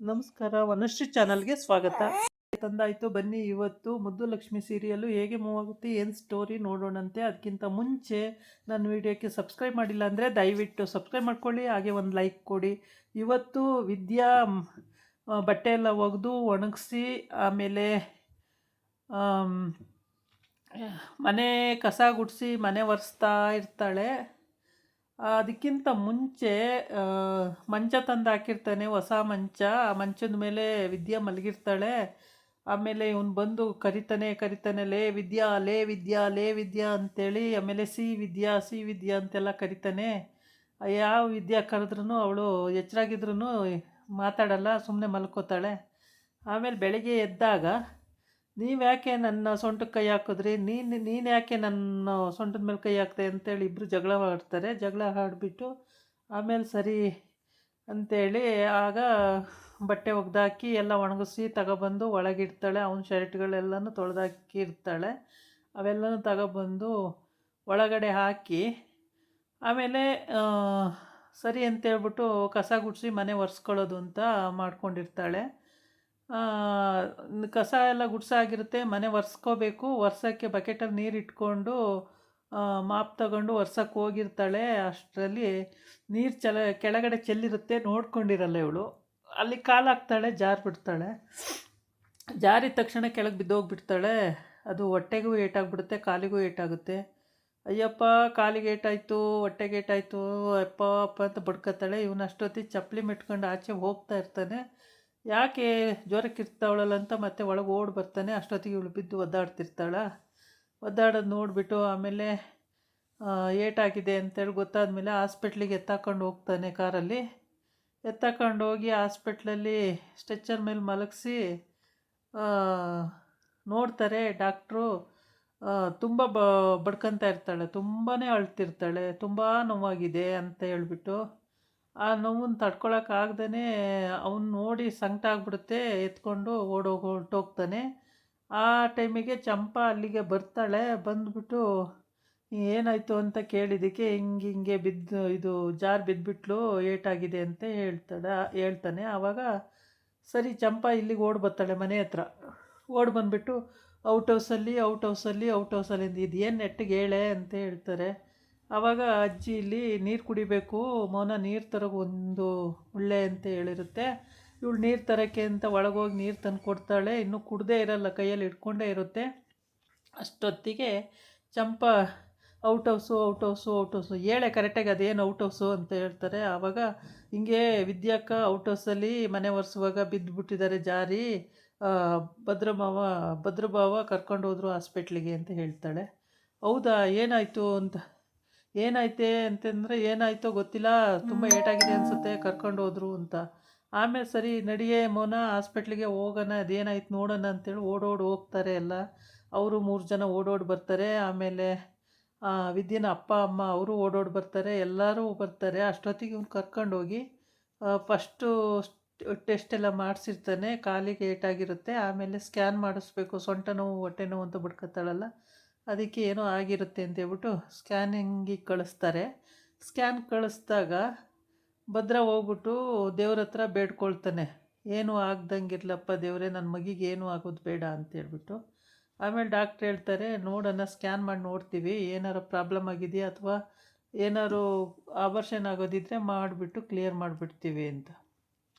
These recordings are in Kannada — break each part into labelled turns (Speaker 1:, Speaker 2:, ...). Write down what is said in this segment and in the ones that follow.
Speaker 1: ನಮಸ್ಕಾರ, ವನಶ್ರೀ ಚಾನಲ್ಗೆ ಸ್ವಾಗತ. ತಂದಾಯಿತು, ಬನ್ನಿ ಇವತ್ತು ಮುದ್ದು ಲಕ್ಷ್ಮಿ ಸೀರಿಯಲ್ಲು ಹೇಗೆ ಮೂವ್ ಆಗುತ್ತೆ, ಏನು ಸ್ಟೋರಿ ನೋಡೋಣಂತೆ. ಅದಕ್ಕಿಂತ ಮುಂಚೆ ನನ್ನ ವಿಡಿಯೋಕ್ಕೆ ಸಬ್ಸ್ಕ್ರೈಬ್ ಮಾಡಿಲ್ಲ ಅಂದರೆ ದಯವಿಟ್ಟು ಸಬ್ಸ್ಕ್ರೈಬ್ ಮಾಡ್ಕೊಳ್ಳಿ, ಹಾಗೆ ಒಂದು ಲೈಕ್ ಕೊಡಿ. ಇವತ್ತು ವಿದ್ಯಾ ಬಟ್ಟೆ ಎಲ್ಲ ಒಗೆದು ಒಣಗಿಸಿ ಆಮೇಲೆ ಮನೆ ಕಸ ಗುಡಿಸಿ ಮನೆ ಒರೆಸ್ತಾ ಇರ್ತಾಳೆ. ಅದಕ್ಕಿಂತ ಮುಂಚೆ ಮಂಚ ತಂದು ಹಾಕಿರ್ತಾನೆ, ಹೊಸ ಮಂಚ. ಆ ಮಂಚದ ಮೇಲೆ ವಿದ್ಯಾ ಮಲಗಿರ್ತಾಳೆ. ಆಮೇಲೆ ಇವನು ಬಂದು ಕರಿತಾನೆ, ಲೇ ವಿದ್ಯಾ, ಲೇ ವಿದ್ಯಾ, ಲೇ ವಿದ್ಯಾ ಅಂತೇಳಿ. ಆಮೇಲೆ ಸಿ ವಿದ್ಯಾ ಅಂತೆಲ್ಲ ಕರಿತಾನೆ. ಯಾವ ವಿದ್ಯಾ ಕರೆದ್ರೂ ಅವಳು ಎಚ್ಚರಾಗಿದ್ರೂ ಮಾತಾಡಲ್ಲ, ಸುಮ್ಮನೆ ಮಲ್ಕೋತಾಳೆ. ಆಮೇಲೆ ಬೆಳಗ್ಗೆ ಎದ್ದಾಗ, ನೀವು ಯಾಕೆ ನನ್ನ ಸೊಂಟಕ್ಕೆ ಕೈ ಹಾಕಿದ್ರಿ, ನೀನು ಯಾಕೆ ನನ್ನ ಸೊಂಟದ ಮೇಲೆ ಕೈ ಹಾಕ್ದೆ ಅಂತೇಳಿ ಇಬ್ಬರು ಜಗಳ ಆಡ್ತಾರೆ. ಜಗಳ ಆಡಿಬಿಟ್ಟು ಆಮೇಲೆ ಸರಿ ಅಂಥೇಳಿ ಆಗ ಬಟ್ಟೆ ಒಗೆದಾಕಿ ಎಲ್ಲ ಒಣಗಿಸಿ ತಗೊಬಂದು ಒಳಗಿಡ್ತಾಳೆ. ಅವನ ಶರ್ಟ್ಗಳೆಲ್ಲನೂ ತೊಳೆದಾಕಿರ್ತಾಳೆ. ಅವೆಲ್ಲನೂ ತಗೊಬಂದು ಒಳಗಡೆ ಹಾಕಿ ಆಮೇಲೆ ಸರಿ ಅಂತೇಳ್ಬಿಟ್ಟು ಕಸ ಗುಡಿಸಿ ಮನೆ ಒರೆಸ್ಕೊಳ್ಳೋದು ಅಂತ ಮಾಡ್ಕೊಂಡಿರ್ತಾಳೆ. ಕಸ ಎಲ್ಲ ಗುಡ್ಸಾಗಿರುತ್ತೆ, ಮನೆ ಒರೆಸ್ಕೋಬೇಕು. ಒರ್ಸೋಕ್ಕೆ ಬಕೆಟಲ್ಲಿ ನೀರು ಇಟ್ಕೊಂಡು ಮಾಪ್ ತಗೊಂಡು ಒರ್ಸೋಕ್ಕೆ ಹೋಗಿರ್ತಾಳೆ. ಅಷ್ಟರಲ್ಲಿ ನೀರು ಕೆಳಗಡೆ ಚೆಲ್ಲಿರುತ್ತೆ, ನೋಡ್ಕೊಂಡಿರಲ್ಲ ಇವಳು. ಅಲ್ಲಿ ಕಾಲು ಹಾಕ್ತಾಳೆ, ಜಾರಿಬಿಡ್ತಾಳೆ. ಜಾರಿದ ತಕ್ಷಣ ಕೆಳಗೆ ಬಿದ್ದೋಗ್ಬಿಡ್ತಾಳೆ. ಅದು ಹೊಟ್ಟೆಗೂ ಏಟಾಗ್ಬಿಡುತ್ತೆ, ಕಾಲಿಗೂ ಏಟಾಗುತ್ತೆ. ಅಯ್ಯಪ್ಪ, ಕಾಲಿಗೆ ಏಟಾಯಿತು, ಹೊಟ್ಟೆಗೆ ಏಟಾಯಿತು, ಅಪ್ಪ ಅಪ್ಪ ಅಂತ ಬಡ್ಕೊತಾಳೆ. ಇವನು ಅಷ್ಟೊತ್ತಿಗೆ ಚಪ್ಪಲಿ ಮೆಟ್ಕೊಂಡು ಆಚೆ ಹೋಗ್ತಾ ಇರ್ತಾನೆ. ಯಾಕೆ ಜ್ವರಕ್ಕೆ ಇರ್ತಾವಳಲ್ಲ ಅಂತ ಮತ್ತೆ ಒಳಗೆ ಓಡಿ ಬರ್ತಾನೆ. ಅಷ್ಟೊತ್ತಿಗೆ ಇವಳು ಬಿದ್ದು ಒದ್ದಾಡೋದು ನೋಡಿಬಿಟ್ಟು ಆಮೇಲೆ ಏಟಾಗಿದೆ ಅಂತೇಳಿ ಗೊತ್ತಾದಮೇಲೆ ಹಾಸ್ಪಿಟ್ಲಿಗೆ ಎತ್ತಾಕೊಂಡು ಹೋಗ್ತಾನೆ ಕಾರಲ್ಲಿ. ಎತ್ತಾಕೊಂಡು ಹೋಗಿ ಹಾಸ್ಪಿಟ್ಲಲ್ಲಿ ಸ್ಟ್ರೆಚ್ಚರ್ ಮೇಲೆ ಮಲಗಿಸಿ ನೋಡ್ತಾರೆ ಡಾಕ್ಟ್ರು. ತುಂಬ ಬಡ್ಕೊತಾ ಇರ್ತಾಳೆ, ತುಂಬಾ ಅಳ್ತಿರ್ತಾಳೆ, ತುಂಬ ನೋವಾಗಿದೆ ಅಂತ ಹೇಳ್ಬಿಟ್ಟು. ಆ ನೋವನ್ನು ತಡ್ಕೊಳಕ್ಕಾಗ್ದೇ ಅವನು ನೋಡಿ ಸಂಕಟ ಆಗ್ಬಿಡುತ್ತೆ, ಎತ್ಕೊಂಡು ಹೊರ್ಟೋಗ್ತಾನೆ. ಆ ಟೈಮಿಗೆ ಚಂಪಾ ಅಲ್ಲಿಗೆ ಬರ್ತಾಳೆ. ಬಂದ್ಬಿಟ್ಟು ಏನಾಯಿತು ಅಂತ ಕೇಳಿದ್ದಕ್ಕೆ ಹಿಂಗೆ ಬಿದ್ದು, ಇದು ಜಾರು ಬಿದ್ದುಬಿಟ್ಲು, ಏಟಾಗಿದೆ ಅಂತ ಹೇಳ್ತಾನೆ. ಆವಾಗ ಸರಿ ಚಂಪಾ ಇಲ್ಲಿಗೆ ಓಡಿ ಬರ್ತಾಳೆ, ಮನೆ ಹತ್ರ ಓಡಿ ಬಂದುಬಿಟ್ಟು ಔಟ್ ಹೌಸಲ್ಲಿ ಇದು ಏನು ನೆಟ್ಟಿಗೆ ಹೇಳೆ ಅಂತ ಹೇಳ್ತಾರೆ. ಆವಾಗ ಅಜ್ಜಿ ಇಲ್ಲಿ ನೀರು ಕುಡಿಬೇಕು ಮೌನ, ನೀರು ತರೋಕೆ ಒಂದು ಉಳ್ಳೆ ಅಂತ ಹೇಳಿರುತ್ತೆ. ಇವಳು ನೀರು ತರೋಕ್ಕೆ ಅಂತ ಒಳಗೋಗಿ ನೀರು ತಂದು ಕೊಡ್ತಾಳೆ. ಇನ್ನೂ ಕುಡ್ದೇ ಇರಲ್ಲ, ಕೈಯಲ್ಲಿ ಇಟ್ಕೊಂಡೇ ಇರುತ್ತೆ. ಅಷ್ಟೊತ್ತಿಗೆ ಚಂಪಾ ಔಟ್ ಹೌಸು ಹೇಳೆ ಕರೆಕ್ಟಾಗಿ ಅದೇನು ಔಟ್ ಹೌಸು ಅಂತ ಹೇಳ್ತಾರೆ. ಆವಾಗ ಹಿಂಗೆ ವಿದ್ಯಾಕ್ಕ ಔಟ್ ಹೌಸಲ್ಲಿ ಮನೆ ಒರೆಸುವಾಗ ಬಿದ್ದುಬಿಟ್ಟಿದ್ದಾರೆ ಜಾರಿ, ಭದ್ರಭಾವ ಕರ್ಕೊಂಡು ಹೋದ್ರು ಹಾಸ್ಪಿಟ್ಲಿಗೆ ಅಂತ ಹೇಳ್ತಾಳೆ. ಹೌದಾ, ಏನಾಯಿತು ಅಂತ. ಏನಾಯ್ತೆ ಅಂತಂದರೆ ಏನಾಯ್ತೋ ಗೊತ್ತಿಲ್ಲ, ತುಂಬ ಏಟಾಗಿದೆ ಅನಿಸುತ್ತೆ, ಕರ್ಕೊಂಡು ಹೋದ್ರು ಅಂತ. ಆಮೇಲೆ ಸರಿ ನಡಿಯೇ ಮೋನ, ಹಾಸ್ಪಿಟ್ಲಿಗೆ ಹೋಗೋಣ, ಅದೇನಾಯ್ತು ನೋಡೋಣ ಅಂತೇಳಿ ಹೋಗ್ತಾರೆ ಎಲ್ಲ. ಅವರು 3 ಜನ ಓಡೋಡಿ ಬರ್ತಾರೆ. ಆಮೇಲೆ ವಿದ್ಯೆನ ಅಪ್ಪ ಅಮ್ಮ ಅವರು ಓಡೋಡಿ ಬರ್ತಾರೆ, ಎಲ್ಲರೂ ಬರ್ತಾರೆ. ಅಷ್ಟೊತ್ತಿಗೆ ಇವ್ನು ಕರ್ಕೊಂಡೋಗಿ ಫಸ್ಟು ಟೆಸ್ಟ್ ಎಲ್ಲ ಮಾಡಿಸಿರ್ತಾನೆ. ಕಾಲಿಗೆ ಏಟಾಗಿರುತ್ತೆ. ಆಮೇಲೆ ಸ್ಕ್ಯಾನ್ ಮಾಡಿಸ್ಬೇಕು, ಸೊಂಟ ನೋವು ಹೊಟ್ಟೆ ನೋವು ಅಂತ ಬಿಡ್ಕೊತಾಳಲ್ಲ, ಅದಕ್ಕೆ ಏನೋ ಆಗಿರುತ್ತೆ ಅಂತೇಳ್ಬಿಟ್ಟು ಸ್ಕ್ಯಾನಿಂಗಿಗೆ ಕಳಿಸ್ತಾರೆ. ಸ್ಕ್ಯಾನ್ ಕಳಿಸ್ದಾಗ ಭದ್ರ ಹೋಗ್ಬಿಟ್ಟು ದೇವ್ರ ಹತ್ರ ಬೇಡ್ಕೊಳ್ತಾನೆ, ಏನೂ ಆಗ್ದಂಗಿರ್ಲಪ್ಪ ದೇವರೇ, ನನ್ನ ಮಗಿಗೆ ಏನೂ ಆಗೋದು ಬೇಡ ಅಂತೇಳ್ಬಿಟ್ಟು. ಆಮೇಲೆ ಡಾಕ್ಟ್ರ್ ಹೇಳ್ತಾರೆ, ನೋಡೋಣ, ಸ್ಕ್ಯಾನ್ ಮಾಡಿ ನೋಡ್ತೀವಿ, ಏನಾರು ಪ್ರಾಬ್ಲಮ್ ಆಗಿದೆಯಾ ಅಥವಾ ಏನಾರು ಆಪರೇಷನ್ ಆಗೋದಿದ್ದರೆ ಮಾಡಿಬಿಟ್ಟು ಕ್ಲಿಯರ್ ಮಾಡಿಬಿಡ್ತೀವಿ ಅಂತ.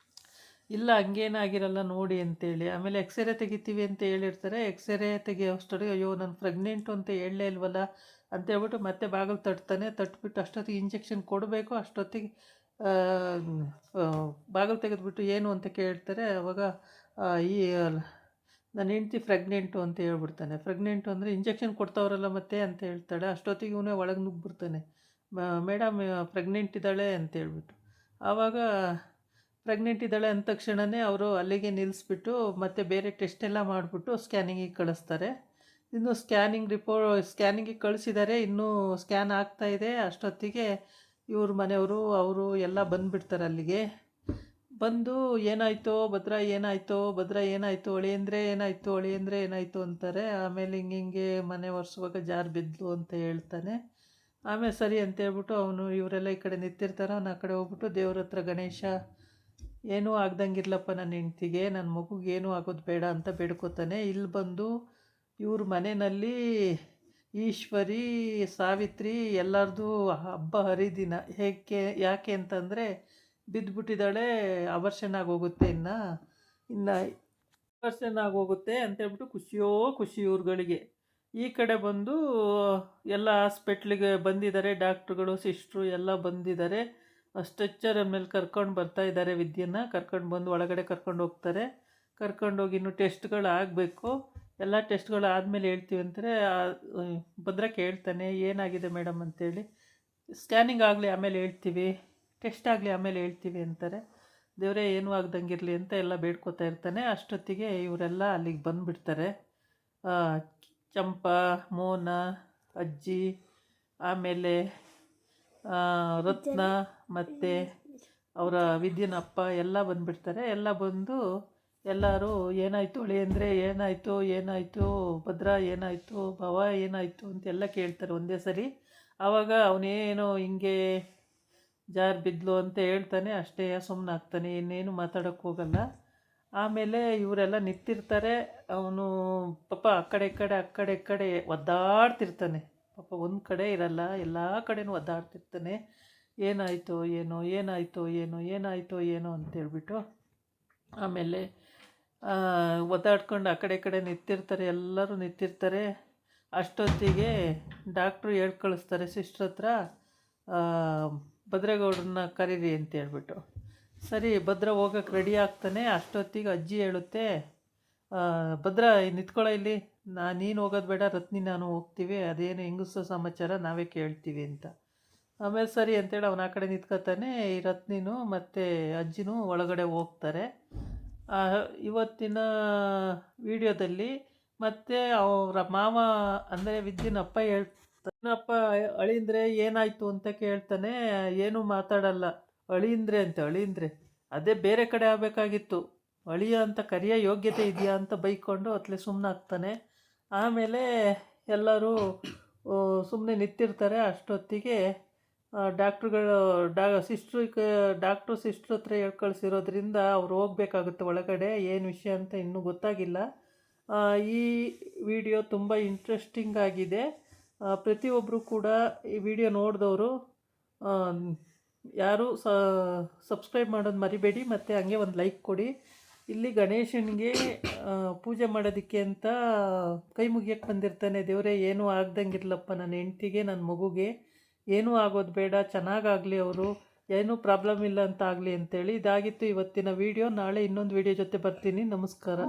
Speaker 1: ಇಲ್ಲ ಹಂಗೇನಾಗಿರಲ್ಲ ನೋಡಿ ಅಂತೇಳಿ. ಆಮೇಲೆ ಎಕ್ಸ್ರೇ ತೆಗಿತೀವಿ ಅಂತ ಹೇಳಿರ್ತಾರೆ. ಎಕ್ಸ್ರೇ ತೆಗಿಯೋಷ್ಟೊತ್ತಿಗೆ ಅಯ್ಯೋ ನಾನು ಪ್ರೆಗ್ನೆಂಟು ಅಂತ ಹೇಳಲೇ ಇಲ್ವಲ್ಲ ಅಂತೇಳ್ಬಿಟ್ಟು ಮತ್ತೆ ಬಾಗಿಲು ತಟ್ಬಿಟ್ಟು ಅಷ್ಟೊತ್ತಿಗೆ ಇಂಜೆಕ್ಷನ್ ಕೊಡಬೇಕು. ಅಷ್ಟೊತ್ತಿಗೆ ಬಾಗಿಲು ತೆಗೆದುಬಿಟ್ಟು ಏನು ಅಂತ ಕೇಳ್ತಾರೆ. ಆವಾಗ ಈ ನನ್ನ ಹೆಂಡ್ತಿ ಪ್ರೆಗ್ನೆಂಟು ಅಂತ ಹೇಳ್ಬಿಡ್ತಾನೆ. ಪ್ರೆಗ್ನೆಂಟು ಅಂದರೆ ಇಂಜೆಕ್ಷನ್ ಕೊಡ್ತಾವ್ರಲ್ಲ ಮತ್ತೆ ಅಂತ ಹೇಳ್ತಾಳೆ. ಅಷ್ಟೊತ್ತಿಗೆ ಇವನೇ ಒಳಗೆ ನುಗ್ಗಿಬಿಡ್ತಾನೆ, ಮೇಡಮ್ ಪ್ರೆಗ್ನೆಂಟ್ ಇದ್ದಾಳೆ ಅಂತ ಹೇಳ್ಬಿಟ್ಟು. ಆವಾಗ ಪ್ರೆಗ್ನೆಂಟ್ ಇದ್ದಾಳೆ ಅಂದ ತಕ್ಷಣವೇ ಅವರು ಅಲ್ಲಿಗೆ ನಿಲ್ಲಿಸ್ಬಿಟ್ಟು ಮತ್ತೆ ಬೇರೆ ಟೆಸ್ಟ್ ಎಲ್ಲ ಮಾಡಿಬಿಟ್ಟು ಸ್ಕ್ಯಾನಿಂಗಿಗೆ ಕಳಿಸ್ತಾರೆ. ಇನ್ನು ಸ್ಕ್ಯಾನಿಂಗಿಗೆ ಕಳಿಸಿದ್ದಾರೆ, ಇನ್ನೂ ಸ್ಕ್ಯಾನ್ ಆಗ್ತಾಯಿದೆ. ಅಷ್ಟೊತ್ತಿಗೆ ಇವ್ರ ಮನೆಯವರು ಅವರು ಎಲ್ಲ ಬಂದುಬಿಡ್ತಾರೆ ಅಲ್ಲಿಗೆ. ಬಂದು ಏನಾಯಿತೋ ಭದ್ರ, ಏನಾಯಿತು ಅಳಿಯಂದ್ರೆ, ಏನಾಯಿತು ಅಂತಾರೆ. ಆಮೇಲೆ ಹಿಂಗೆ ಮನೆ ಒರೆಸುವಾಗ ಜಾರು ಬಿದ್ಲು ಅಂತ ಹೇಳ್ತಾನೆ. ಆಮೇಲೆ ಸರಿ ಅಂತೇಳ್ಬಿಟ್ಟು ಇವರೆಲ್ಲ ಈ ಕಡೆ ನಿಂತಿರ್ತಾರೆ. ಅವನು ಆ ಕಡೆ ಹೋಗ್ಬಿಟ್ಟು ದೇವ್ರ ಹತ್ರ ಗಣೇಶ ಏನೂ ಆಗ್ದಂಗಿರ್ಲಪ್ಪ ನನ್ನ ಹೆಂಡ್ತಿಗೆ, ನನ್ನ ಮಗುಗೆ ಏನೂ ಆಗೋದು ಬೇಡ ಅಂತ ಬೇಡ್ಕೋತಾನೆ. ಇಲ್ಲಿ ಬಂದು ಇವ್ರ ಮನೆಯಲ್ಲಿ ಈಶ್ವರಿ, ಸಾವಿತ್ರಿ ಎಲ್ಲರದು ಹಬ್ಬ ಹರಿದಿನ. ಯಾಕೆ ಅಂತಂದರೆ ಬಿದ್ದುಬಿಟ್ಟಿದ್ದಾಳೆ, ಅಬರ್ಷನ್ ಆಗೋಗುತ್ತೆ, ಇನ್ನು ಅಬರ್ಷನ್ ಆಗೋಗುತ್ತೆ ಅಂತೇಳ್ಬಿಟ್ಟು ಖುಷಿ ಇವ್ರುಗಳಿಗೆ. ಈ ಕಡೆ ಬಂದು ಎಲ್ಲ ಹಾಸ್ಪಿಟ್ಲಿಗೆ ಬಂದಿದ್ದಾರೆ, ಡಾಕ್ಟ್ರುಗಳು ಸಿಸ್ಟ್ರು ಎಲ್ಲ ಬಂದಿದ್ದಾರೆ. ಸ್ಟ್ರೆಚ್ಚರ್ ಮೇಲೆ ಕರ್ಕೊಂಡು ಬರ್ತಾ ಇದ್ದಾರೆ. ವಿದ್ಯೆನ ಕರ್ಕೊಂಡು ಬಂದು ಒಳಗಡೆ ಕರ್ಕೊಂಡು ಹೋಗ್ತಾರೆ. ಕರ್ಕೊಂಡೋಗಿ ಇನ್ನೂ ಟೆಸ್ಟ್ಗಳು ಆಗಬೇಕು. ಎಲ್ಲ ಟೆಸ್ಟ್ಗಳು ಆದಮೇಲೆ ಹೇಳ್ತೀವಿ ಅಂತಾರೆ. ಭದ್ರ ಕೇಳ್ತಾನೆ, ಏನಾಗಿದೆ ಮೇಡಮ್ ಅಂತೇಳಿ. ಸ್ಕ್ಯಾನಿಂಗ್ ಆಗಲಿ ಆಮೇಲೆ ಹೇಳ್ತೀವಿ, ಟೆಸ್ಟ್ ಆಗಲಿ ಆಮೇಲೆ ಹೇಳ್ತೀವಿ ಅಂತಾರೆ. ದೇವರೇ ಏನೂ ಆಗ್ದಂಗಿರಲಿ ಅಂತ ಎಲ್ಲ ಬೇಡ್ಕೋತಾ ಇರ್ತಾನೆ. ಅಷ್ಟೊತ್ತಿಗೆ ಇವರೆಲ್ಲ ಅಲ್ಲಿಗೆ ಬಂದುಬಿಡ್ತಾರೆ. ಚಂಪಾ, ಮೋನ, ಅಜ್ಜಿ, ಆಮೇಲೆ ರತ್ನ ಮತ್ತು ಅವರ ವಿದ್ಯನ ಅಪ್ಪ ಎಲ್ಲ ಬಂದುಬಿಡ್ತಾರೆ. ಎಲ್ಲ ಬಂದು ಎಲ್ಲರೂ ಏನಾಯಿತು ಅಳಿಯಂದ್ರೆ, ಏನಾಯಿತು ಭದ್ರ, ಏನಾಯಿತು ಭವ, ಏನಾಯಿತು ಅಂತೆಲ್ಲ ಕೇಳ್ತಾರೆ ಒಂದೇ ಸರಿ. ಆವಾಗ ಅವನೇನೋ ಹಿಂಗೆ ಜಾರ್ ಬಿದ್ಲು ಅಂತ ಹೇಳ್ತಾನೆ, ಅಷ್ಟೇ, ಸುಮ್ಮನಾಗ್ತಾನೆ, ಇನ್ನೇನು ಮಾತಾಡೋಕ್ಕೆ ಹೋಗಲ್ಲ. ಆಮೇಲೆ ಇವರೆಲ್ಲ ನಿಂತಿರ್ತಾರೆ. ಅವನು ಪಾಪ ಆ ಕಡೆ ಈ ಕಡೆ ಒದ್ದಾಡ್ತಿರ್ತಾನೆ. ಪಾಪ ಒಂದು ಕಡೆ ಇರಲ್ಲ, ಎಲ್ಲ ಕಡೆನೂ ಒದ್ದಾಡ್ತಿರ್ತಾನೆ. ಏನಾಯಿತೋ ಏನೋ ಅಂತೇಳ್ಬಿಟ್ಟು. ಆಮೇಲೆ ಒದ್ದಾಡ್ಕೊಂಡು ಆ ಕಡೆ ನಿಂತಿರ್ತಾರೆ, ಎಲ್ಲರೂ ನಿಂತಿರ್ತಾರೆ. ಅಷ್ಟೊತ್ತಿಗೆ ಡಾಕ್ಟ್ರು ಹೇಳಿ ಕಳಿಸ್ತಾರೆ ಸಿಸ್ಟ್ರ್ ಹತ್ರ, ಭದ್ರೇಗೌಡ್ರನ್ನ ಕರೀರಿ ಅಂತೇಳ್ಬಿಟ್ಟು. ಸರಿ, ಭದ್ರ ಹೋಗೋಕ್ಕೆ ರೆಡಿ ಆಗ್ತಾನೆ. ಅಷ್ಟೊತ್ತಿಗೆ ಅಜ್ಜಿ ಹೇಳುತ್ತೆ, ಭದ್ರ ನಿಂತ್ಕೊಳ್ಳೋ ಇಲ್ಲಿ, ನೀನು ಹೋಗೋದು ಬೇಡ, ರತ್ನಿ ನಾನು ಹೋಗ್ತೀವಿ, ಅದೇನು ಹೆಂಗಸ ಸಮಾಚಾರ ನಾವೇ ಕೇಳ್ತೀವಿ ಅಂತ. ಆಮೇಲೆ ಸರಿ ಅಂತೇಳಿ ಅವನ ಆ ಕಡೆ ನಿಂತ್ಕೊತಾನೆ. ಈ ರತ್ನಿನೂ ಮತ್ತು ಅಜ್ಜಿನೂ ಒಳಗಡೆ ಹೋಗ್ತಾರೆ. ಇವತ್ತಿನ ವಿಡಿಯೋದಲ್ಲಿ ಮತ್ತೆ ಅವರ ಮಾವ ಅಂದರೆ ವಿದ್ಯನಪ್ಪ ಅಪ್ಪ ಅಳಿಂದ್ರೆ ಏನಾಯಿತು ಅಂತ ಕೇಳ್ತಾನೆ. ಏನೂ ಮಾತಾಡಲ್ಲ. ಅಳಿಂದ್ರೆ ಅದೇ ಬೇರೆ ಕಡೆ ಆಗಬೇಕಾಗಿತ್ತು, ಅಳಿಯ ಅಂತ ಕರೆಯೋ ಯೋಗ್ಯತೆ ಇದೆಯಾ ಅಂತ ಬೈಕೊಂಡು ಅತ್ಲೆ ಸುಮ್ಮನಾಗ್ತಾನೆ. ಆಮೇಲೆ ಎಲ್ಲರೂ ಸುಮ್ಮನೆ ನಿಂತಿರ್ತಾರೆ. ಅಷ್ಟೊತ್ತಿಗೆ ಡಾಕ್ಟ್ರು ಸಿಸ್ಟ್ರ್ ಹತ್ರ ಹೇಳಿ ಕಳಿಸಿರೋದ್ರಿಂದ ಅವ್ರು ಹೋಗ್ಬೇಕಾಗುತ್ತೆ ಒಳಗಡೆ. ಏನು ವಿಷಯ ಅಂತ ಇನ್ನೂ ಗೊತ್ತಾಗಿಲ್ಲ. ಈ ವಿಡಿಯೋ ತುಂಬ ಇಂಟ್ರೆಸ್ಟಿಂಗ್ ಆಗಿದೆ. ಪ್ರತಿಯೊಬ್ಬರು ಕೂಡ ಈ ವಿಡಿಯೋ ನೋಡಿದವರು ಯಾರು ಸಬ್ಸ್ಕ್ರೈಬ್ ಮಾಡೋದು ಮರಿಬೇಡಿ, ಮತ್ತು ಹಂಗೆ ಒಂದು ಲೈಕ್ ಕೊಡಿ. ಇಲ್ಲಿ ಗಣೇಶನಿಗೆ ಪೂಜೆ ಮಾಡೋದಕ್ಕೆ ಅಂತ ಕೈ ಮುಗಿಯಕ್ಕೆ ಬಂದಿರ್ತಾನೆ. ದೇವರೇ ಏನೂ ಆಗ್ದಂಗಿರ್ಲಪ್ಪ ನನ್ನ ಹೆಂಡ್ತಿಗೆ, ನನ್ನ ಮಗುಗೆ ಏನೂ ಆಗೋದು ಬೇಡ, ಚೆನ್ನಾಗಾಗಲಿ, ಅವರು ಏನೂ ಪ್ರಾಬ್ಲಮ್ ಇಲ್ಲ ಅಂತ ಆಗಲಿ ಅಂತೇಳಿ. ಇದಾಗಿತ್ತು ಇವತ್ತಿನ ವಿಡಿಯೋ. ನಾಳೆ ಇನ್ನೊಂದು ವಿಡಿಯೋ ಜೊತೆ ಬರ್ತೀನಿ. ನಮಸ್ಕಾರ.